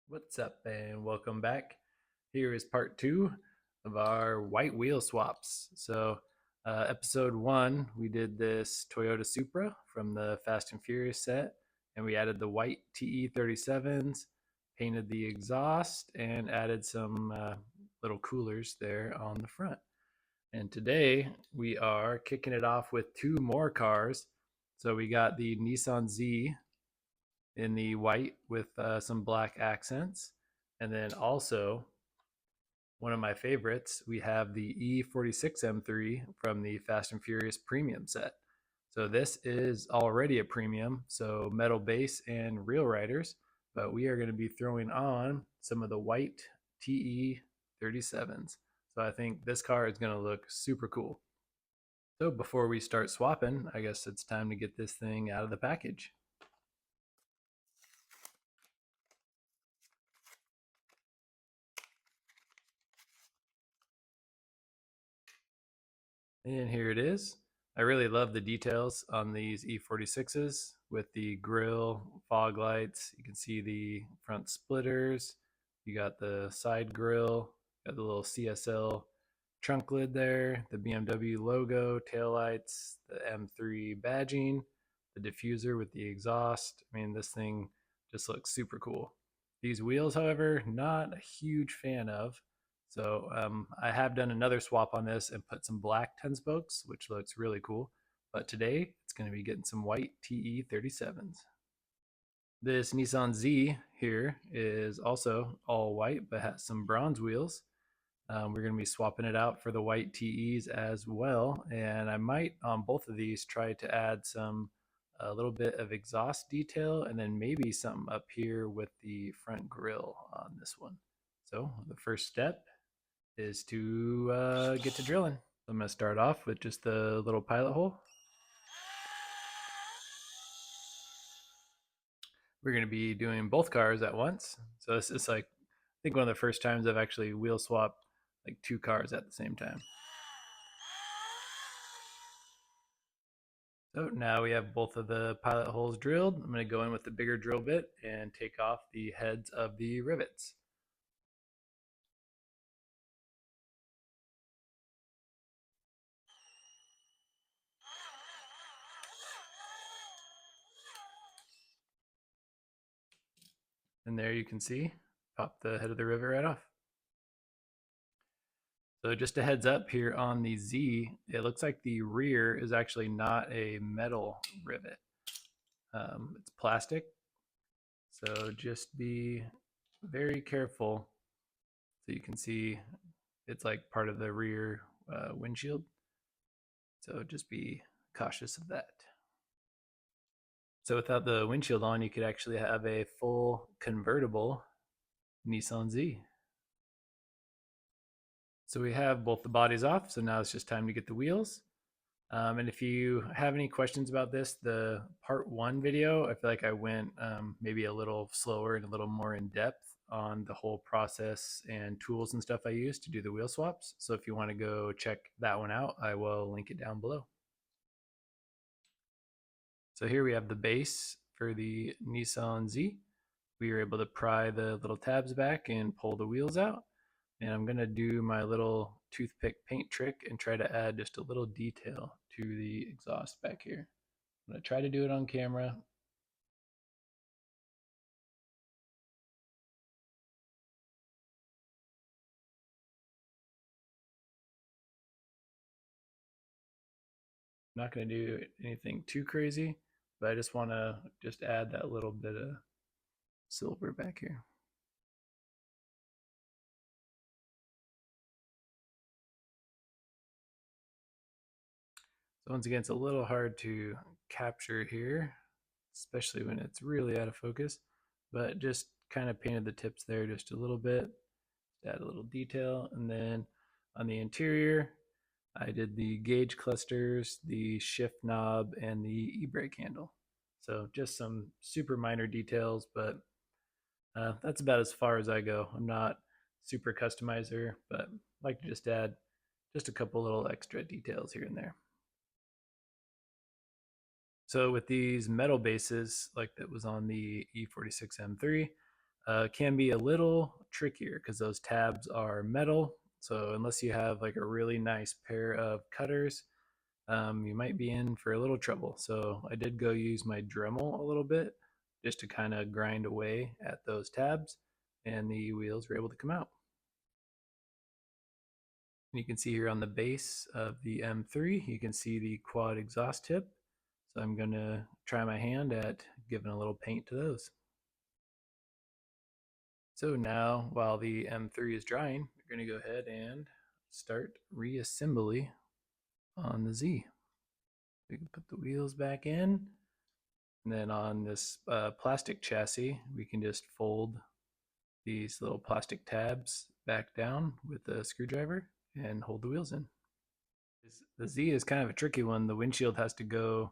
What's up, and welcome back. Here is part two of our white wheel swaps. Episode one, we did this Toyota Supra from the Fast and Furious set, and we added the white TE37s, painted the exhaust, and added some little coolers there on the front. And today we are kicking it off with two more cars. So we got the Nissan Z in the white with some black accents. And then also, one of my favorites, we have the E46 M3 from the Fast and Furious Premium set. So this is already a premium, so metal base and real riders, but we are going to be throwing on some of the white TE37s. So I think this car is going to look super cool. So before we start swapping, I guess it's time to get this thing out of the package. And here it is. I really love the details on these E46s with the grille, fog lights. You can see the front splitters. You got the side grille, got the little CSL trunk lid there, the BMW logo, taillights, the M3 badging, the diffuser with the exhaust. I mean, this thing just looks super cool. These wheels, however, not a huge fan of. So I have done another swap on this and put some black 10 spokes, which looks really cool. But today it's going to be getting some white TE37s. This Nissan Z here is also all white, but has some bronze wheels. We're going to be swapping it out for the white TEs as well. And I might on both of these try to add a little bit of exhaust detail and then maybe something up here with the front grille on this one. So the first step is to get to drilling. So I'm going to start off with just the little pilot hole. We're going to be doing both cars at once. So this is like, I think one of the first times I've actually wheel swapped like two cars at the same time. So now we have both of the pilot holes drilled. I'm going to go in with the bigger drill bit and take off the heads of the rivets. And there you can see, pop the head of the rivet right off. So just a heads up here on the Z, it looks like the rear is actually not a metal rivet. It's plastic. So just be very careful. So you can see it's like part of the rear windshield. So just be cautious of that. So without the windshield on, you could actually have a full convertible Nissan Z. So we have both the bodies off, so now it's just time to get the wheels. And if you have any questions about this, the part one video, I feel like I went maybe a little slower and a little more in depth on the whole process and tools and stuff I use to do the wheel swaps. So if you want to go check that one out, I will link it down below. So here we have the base for the Nissan Z. We were able to pry the little tabs back and pull the wheels out. And I'm going to do my little toothpick paint trick and try to add just a little detail to the exhaust back here. I'm going to try to do it on camera. I'm not going to do anything too crazy, but I just want to just add that little bit of silver back here. So once again, it's a little hard to capture here, especially when it's really out of focus, but just kind of painted the tips there just a little bit, add a little detail. And then on the interior, I did the gauge clusters, the shift knob, and the e-brake handle. So just some super minor details, but that's about as far as I go. I'm not super customizer, but I like to just add just a couple little extra details here and there. So with these metal bases, like that was on the E46 M3, can be a little trickier because those tabs are metal. So unless you have like a really nice pair of cutters, you might be in for a little trouble. So I did go use my Dremel a little bit just to kind of grind away at those tabs, and the wheels were able to come out. And you can see here on the base of the M3, you can see the quad exhaust tip. So I'm going to try my hand at giving a little paint to those. So now, while the M3 is drying, we're going to go ahead and start reassembly on the Z. We can put the wheels back in, and then on this plastic chassis, we can just fold these little plastic tabs back down with a screwdriver and hold the wheels in. The Z is kind of a tricky one. The windshield has to go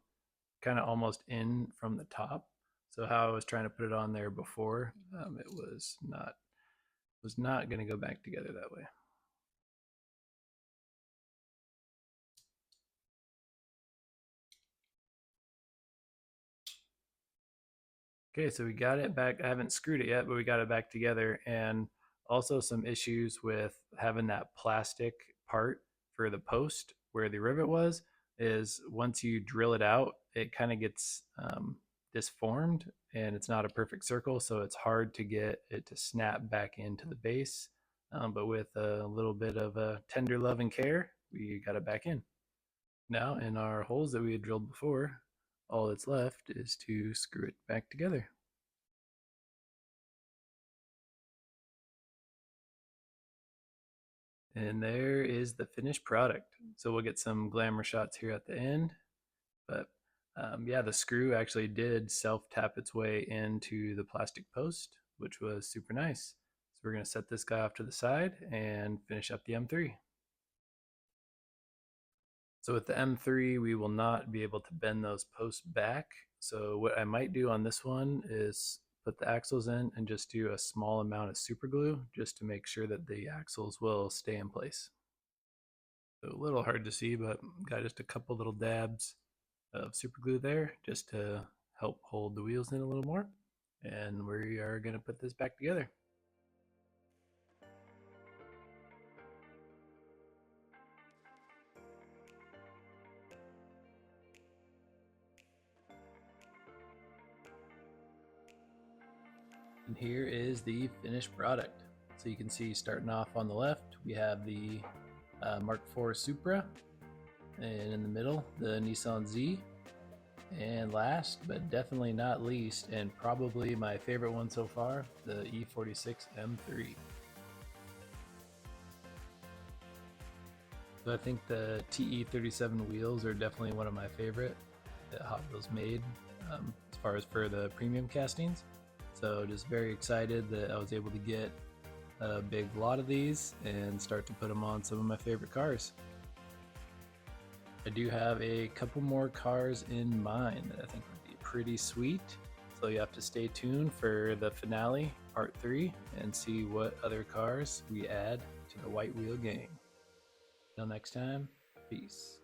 kind of almost in from the top. So how I was trying to put it on there before, it was not going to go back together that way. Okay, so we got it back. I haven't screwed it yet, but we got it back together. And also some issues with having that plastic part for the post where the rivet was is once you drill it out, it kind of gets disformed and it's not a perfect circle. So it's hard to get it to snap back into the base. But with a little bit of a tender love and care, we got it back in. Now in our holes that we had drilled before, all that's left is to screw it back together. And there is the finished product. So we'll get some glamour shots here at the end. But yeah, the screw actually did self-tap its way into the plastic post, which was super nice. So we're going to set this guy off to the side and finish up the M3. So with the M3, we will not be able to bend those posts back. So what I might do on this one is put the axles in and just do a small amount of super glue just to make sure that the axles will stay in place. So a little hard to see, but got just a couple little dabs of super glue there just to help hold the wheels in a little more. And we are going to put this back together. And here is the finished product. So you can see starting off on the left, we have the Mark IV Supra, and in the middle, the Nissan Z. And last, but definitely not least, and probably my favorite one so far, the E46 M3. So I think the TE37 wheels are definitely one of my favorite that Hot Wheels made as far as for the premium castings. So just very excited that I was able to get a big lot of these and start to put them on some of my favorite cars. I do have a couple more cars in mind that I think would be pretty sweet. So you have to stay tuned for the finale, part 3, and see what other cars we add to the White Wheel gang. Until next time, peace.